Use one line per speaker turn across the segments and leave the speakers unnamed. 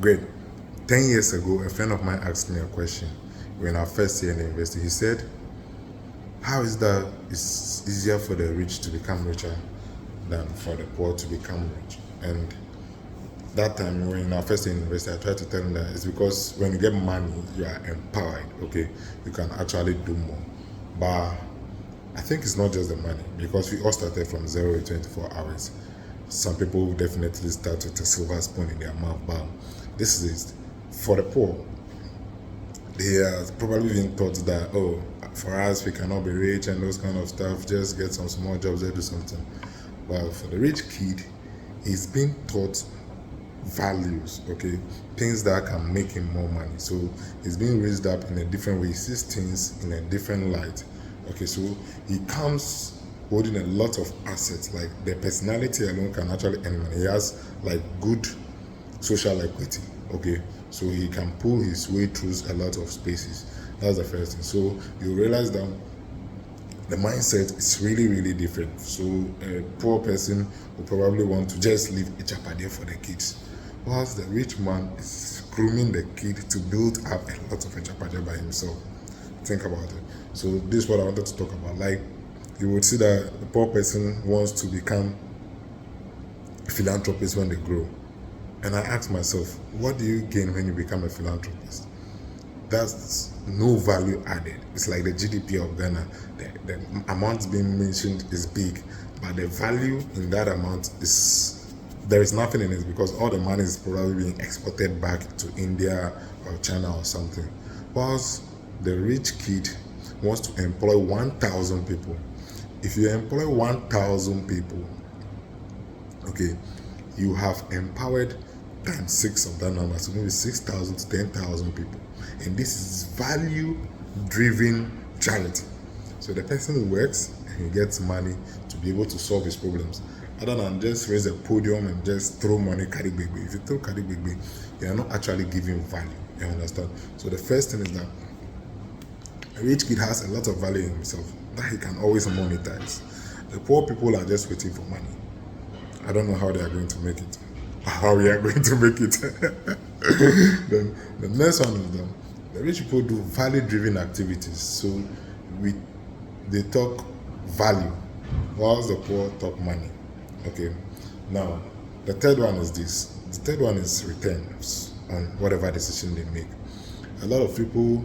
Great. 10 years ago, a friend of mine asked me a question when I first year in the university. He said, how is that it's easier for the rich to become richer than for the poor to become rich? And that time when I first in university, I tried to tell him that it's because when you get money, you are empowered. Okay, you can actually do more. But I think it's not just the money because we all started from 0 to 24 hours. Some people definitely start with a silver spoon in their mouth, but this is for the poor. They are probably being taught that, oh, for us we cannot be rich and those kind of stuff. Just get some small jobs or do something. But for the rich kid, he's being taught values, okay, things that can make him more money. So he's being raised up in a different way. He sees things in a different light. Okay, so he comes holding a lot of assets. Like the personality alone can actually earn money. He has like good social equity. Okay, so he can pull his way through a lot of spaces. That's the first thing. So you realize that the mindset is really, really different. So a poor person will probably want to just leave a chapadie for the kids, whilst the rich man is grooming the kid to build up a lot of a chapadie by himself. Think about it. So this is what I wanted to talk about. Like you would see that the poor person wants to become a philanthropist when they grow. And I ask myself, what do you gain when you become a philanthropist? That's no value added. It's like the GDP of Ghana. The amount being mentioned is big, but the value in that amount is there is nothing in it because all the money is probably being exported back to India or China or something. Whilst the rich kid wants to employ 1,000 people. If you employ 1,000 people, okay, you have empowered times 6 of that number, so maybe 6,000 to 10,000 people. And this is value driven charity. So the person works and he gets money to be able to solve his problems, other than just raise a podium and just throw money, carry baby. If you throw carry baby, you are not actually giving value. You understand? So the first thing is that a rich kid has a lot of value in himself that he can always monetize. The poor people are just waiting for money. I don't know how they are going to make it. How we are going to make it. Then the next one is the rich people do value-driven activities. So they talk value, whilst the poor talk money. Okay. Now, the third one is this. The third one is returns on whatever decision they make. A lot of people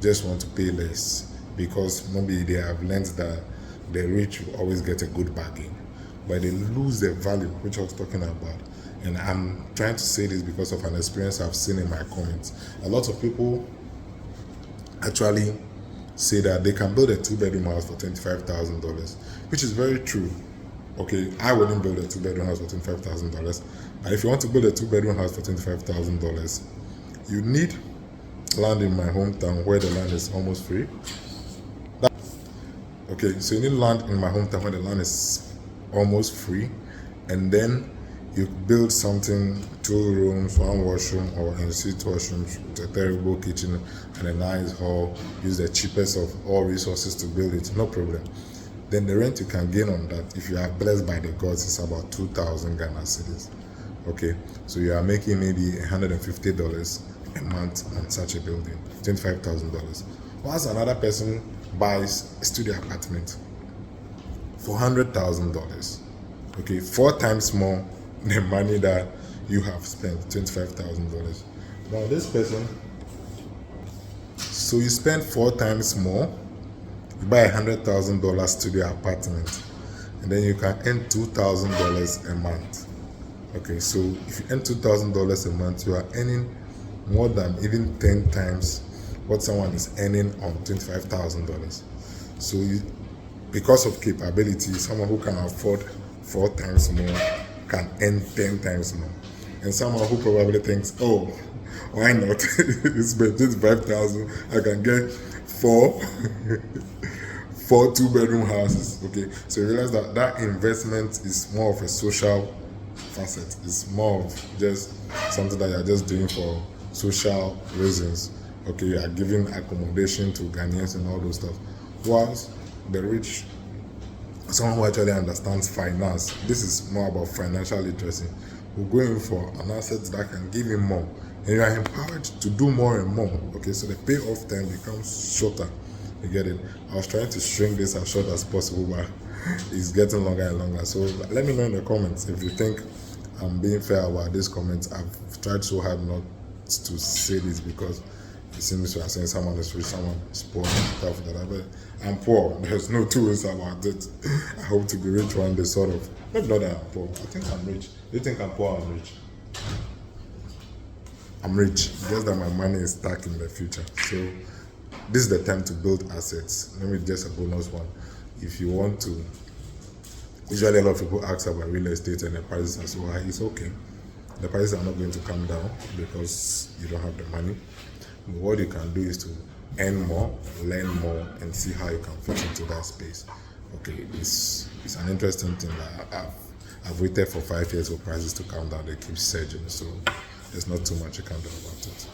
just want to pay less because maybe they have learned that the rich will always get a good bargain, but they lose the value, which I was talking about. And I'm trying to say this because of an experience I've seen in my comments. A lot of people actually say that they can build a 2-bedroom house for $25,000, which is very true. Okay, I wouldn't build a 2-bedroom house for $25,000. But if you want to build a 2-bedroom house for $25,000, you need land in my hometown where the land is almost free. Okay, so you need land in my hometown where the land is almost free, and then you build something, 2 rooms, 1 washroom, or in-suite washrooms with a terrible kitchen and a nice hall. Use the cheapest of all resources to build it, no problem. Then the rent you can gain on that, if you are blessed by the gods, is about 2,000 Ghana cedis. Okay, so you are making maybe $150 a month on such a building, $25,000. Once another person buys a studio apartment for $100,000, okay, 4 times more the money that you have spent, $25,000. Now this person, so you spend 4 times more, you buy $100,000 studio apartment, and then you can earn $2,000 a month. Okay, so if you earn $2,000 a month, you are earning more than even 10 times what someone is earning on $25,000. So because of capability, someone who can afford 4 times more can earn 10 times more. And someone who probably thinks, oh, why not? It's 5,000, I can get 4 2-bedroom houses. Okay, so you realize that that investment is more of a social facet. It's more of just something that you're just doing for social reasons. Okay, you are giving accommodation to Ghanaians and all those stuff. Whilst the rich, someone who actually understands finance, this is more about financial literacy, will go in for an asset that can give him more and you are empowered to do more and more. Okay, so the payoff time becomes shorter. You get it? I was trying to shrink this as short as possible, but it's getting longer and longer. So let me know in the comments if you think I'm being fair about these comments. I've tried so hard not to say this because it seems we are saying someone is rich, someone is poor, and stuff like that. But I'm poor. There's no two ways about it. I hope to be rich one day, sort of. Maybe not that I'm poor. I think I'm rich. You think I'm poor? I'm rich. I'm rich. Just that my money is stuck in the future. So this is the time to build assets. Let me just a bonus one. If you want to, usually a lot of people ask about real estate and the prices are so high. It's okay. The prices are not going to come down because you don't have the money. But what you can do is to earn more, learn more, and see how you can fit into that space. Okay, it's an interesting thing that I've waited for 5 years for prices to come down. They keep surging, so there's not too much you can do about it.